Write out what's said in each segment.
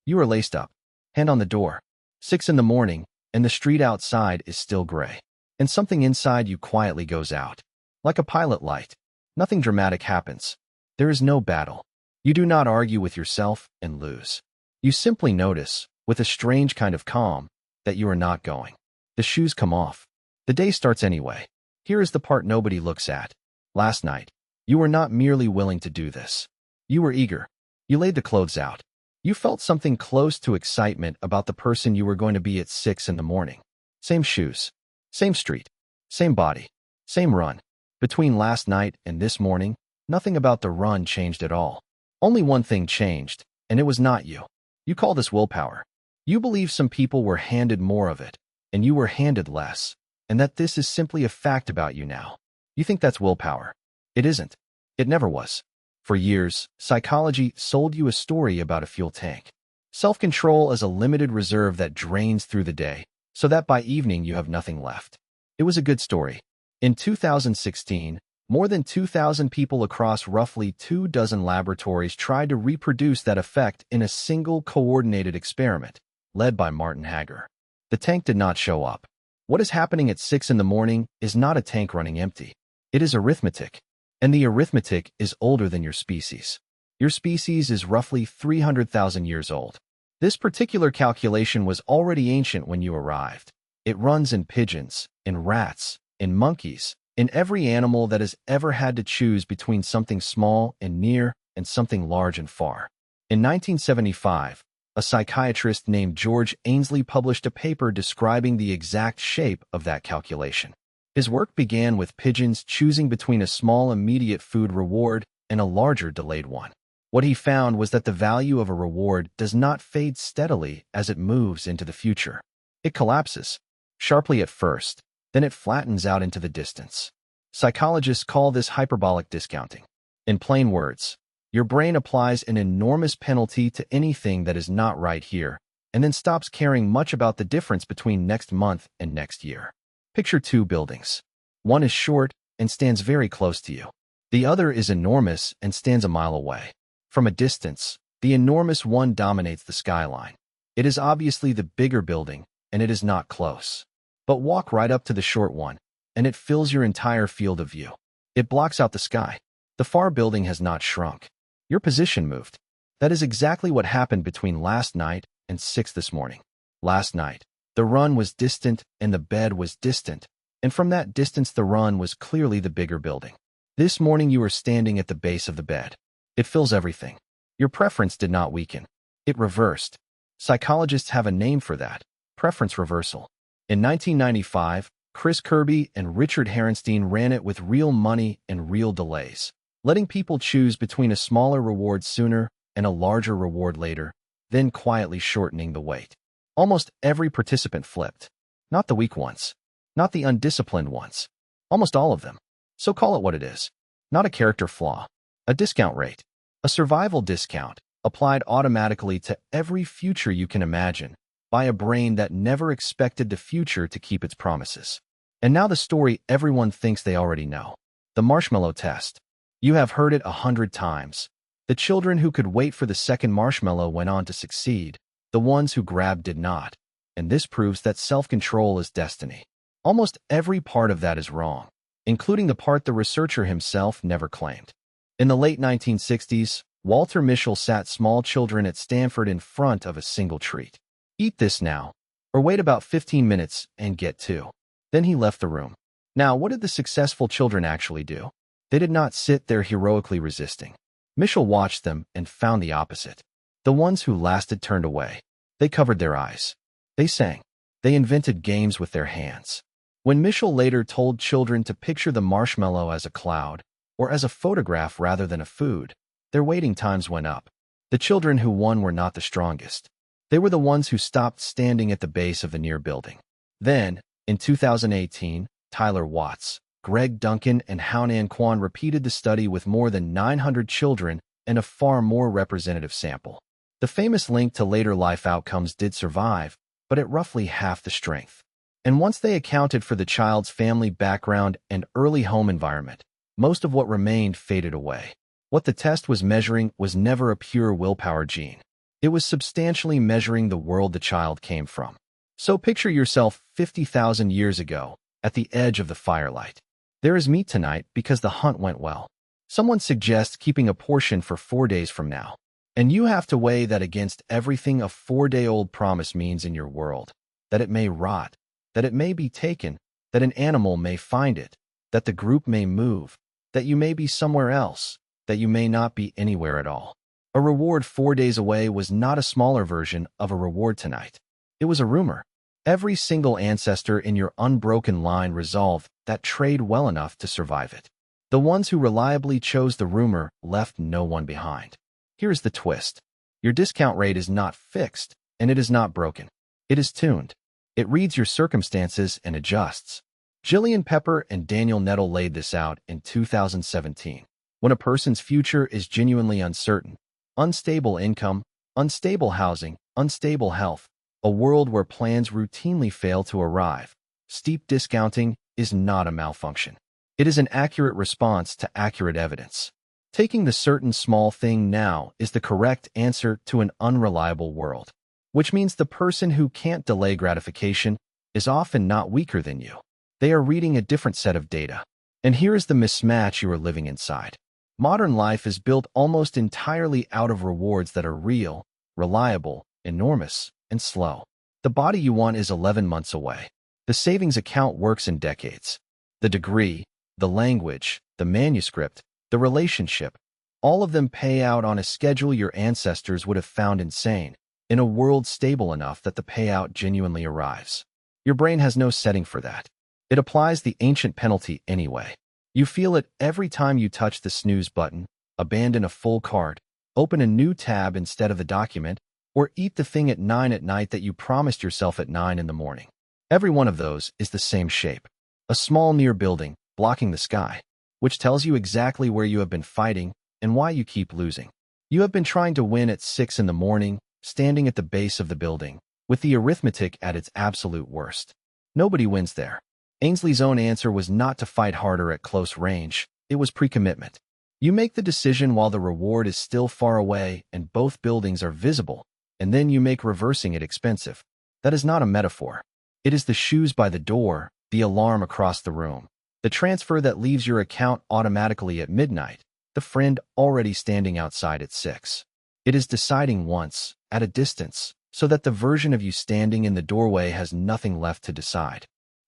You are laced up, hand on the door. 6 in the morning, and the street outside is still gray. And something inside you quietly goes out. Like a pilot light. Nothing dramatic happens. There is no battle. You do not argue with yourself and lose. You simply notice, with a strange kind of calm, that you are not going. The shoes come off. The day starts anyway. Here is the part nobody looks at. Last night, you were not merely willing to do this. You were eager. You laid the clothes out. You felt something close to excitement about the person you were going to be at 6 in the morning. Same shoes. Same street. Same body. Same run. Between last night and this morning, nothing about the run changed at all. Only one thing changed, and it was not you. You call this willpower. You believe some people were handed more of it, and you were handed less, and that this is simply a fact about you now. You think that's willpower. It isn't. It never was. For years, psychology sold you a story about a fuel tank. Self-control is a limited reserve that drains through the day, so that by evening you have nothing left. It was a good story. In 2016, more than 2,000 people across roughly 24 laboratories tried to reproduce that effect in a single coordinated experiment, led by Martin Hager. The tank did not show up. What is happening at 6 in the morning is not a tank running empty. It is arithmetic. And the arithmetic is older than your species. Your species is roughly 300,000 years old. This particular calculation was already ancient when you arrived. It runs in pigeons, in rats, in monkeys, in every animal that has ever had to choose between something small and near and something large and far. In 1975, a psychiatrist named George Ainslie published a paper describing the exact shape of that calculation. His work began with pigeons choosing between a small immediate food reward and a larger delayed one. What he found was that the value of a reward does not fade steadily as it moves into the future. It collapses, sharply at first, then it flattens out into the distance. Psychologists call this hyperbolic discounting. In plain words, your brain applies an enormous penalty to anything that is not right here, and then stops caring much about the difference between next month and next year. Picture two buildings. One is short and stands very close to you. The other is enormous and stands a mile away. From a distance, the enormous one dominates the skyline. It is obviously the bigger building, and it is not close. But walk right up to the short one, and it fills your entire field of view. It blocks out the sky. The far building has not shrunk. Your position moved. That is exactly what happened between last night and 6 this morning. Last night, the run was distant and the bed was distant, and from that distance the run was clearly the bigger building. This morning you are standing at the base of the bed. It fills everything. Your preference did not weaken. It reversed. Psychologists have a name for that: preference reversal. In 1995, Chris Kirby and Richard Herenstein ran it with real money and real delays, letting people choose between a smaller reward sooner and a larger reward later, then quietly shortening the wait. Almost every participant flipped. Not the weak ones. Not the undisciplined ones. Almost all of them. So call it what it is. Not a character flaw. A discount rate. A survival discount, applied automatically to every future you can imagine, by a brain that never expected the future to keep its promises. And now the story everyone thinks they already know. The marshmallow test. You have heard it 100 times. The children who could wait for the second marshmallow went on to succeed. The ones who grabbed did not. And this proves that self-control is destiny. Almost every part of that is wrong, including the part the researcher himself never claimed. In the late 1960s, Walter Mischel sat small children at Stanford in front of a single treat. Eat this now, or wait about 15 minutes and get two. Then he left the room. Now, what did the successful children actually do? They did not sit there heroically resisting. Mischel watched them and found the opposite. The ones who lasted turned away. They covered their eyes. They sang. They invented games with their hands. When Mischel later told children to picture the marshmallow as a cloud, or as a photograph rather than a food, their waiting times went up. The children who won were not the strongest. They were the ones who stopped standing at the base of the near building. Then, in 2018, Tyler Watts, Greg Duncan, and Hao-Nan Kwon repeated the study with more than 900 children and a far more representative sample. The famous link to later life outcomes did survive, but at roughly half the strength. And once they accounted for the child's family background and early home environment, most of what remained faded away. What the test was measuring was never a pure willpower gene. It was substantially measuring the world the child came from. So picture yourself 50,000 years ago, at the edge of the firelight. There is meat tonight because the hunt went well. Someone suggests keeping a portion for 4 days from now. And you have to weigh that against everything a 4-day-old promise means in your world. That it may rot, that it may be taken, that an animal may find it, that the group may move, that you may be somewhere else, that you may not be anywhere at all. A reward 4 days away was not a smaller version of a reward tonight. It was a rumor. Every single ancestor in your unbroken line resolved that trade well enough to survive it. The ones who reliably chose the rumor left no one behind. Here's the twist. Your discount rate is not fixed, and it is not broken. It is tuned. It reads your circumstances and adjusts. Gillian Pepper and Daniel Nettle laid this out in 2017. When a person's future is genuinely uncertain, unstable income, unstable housing, unstable health, a world where plans routinely fail to arrive, steep discounting is not a malfunction. It is an accurate response to accurate evidence. Taking the certain small thing now is the correct answer to an unreliable world, which means the person who can't delay gratification is often not weaker than you. They are reading a different set of data. And here is the mismatch you are living inside. Modern life is built almost entirely out of rewards that are real, reliable, enormous, and slow. The body you want is 11 months away. The savings account works in decades. The degree, the language, the manuscript, the relationship, all of them pay out on a schedule your ancestors would have found insane, in a world stable enough that the payout genuinely arrives. Your brain has no setting for that. It applies the ancient penalty anyway. You feel it every time you touch the snooze button, abandon a full cart, open a new tab instead of the document, or eat the thing at 9 at night that you promised yourself at 9 in the morning. Every one of those is the same shape. A small near building, blocking the sky, which tells you exactly where you have been fighting and why you keep losing. You have been trying to win at 6 in the morning, standing at the base of the building, with the arithmetic at its absolute worst. Nobody wins there. Ainslie's own answer was not to fight harder at close range. It was precommitment. You make the decision while the reward is still far away and both buildings are visible, and then you make reversing it expensive. That is not a metaphor. It is the shoes by the door, the alarm across the room, the transfer that leaves your account automatically at midnight, the friend already standing outside at 6. It is deciding once, at a distance, so that the version of you standing in the doorway has nothing left to decide.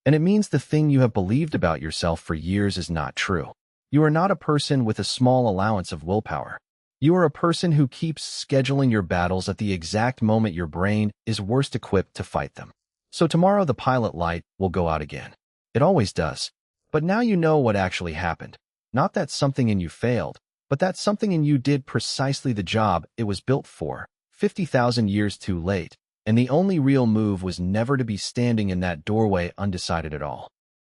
And it means the thing you have believed about yourself for years is not true. You are not a person with a small allowance of willpower. You are a person who keeps scheduling your battles at the exact moment your brain is worst equipped to fight them. So tomorrow the pilot light will go out again. It always does. But now you know what actually happened. Not that something in you failed, but that something in you did precisely the job it was built for, 50,000 years too late, and the only real move was never to be standing in that doorway undecided at all.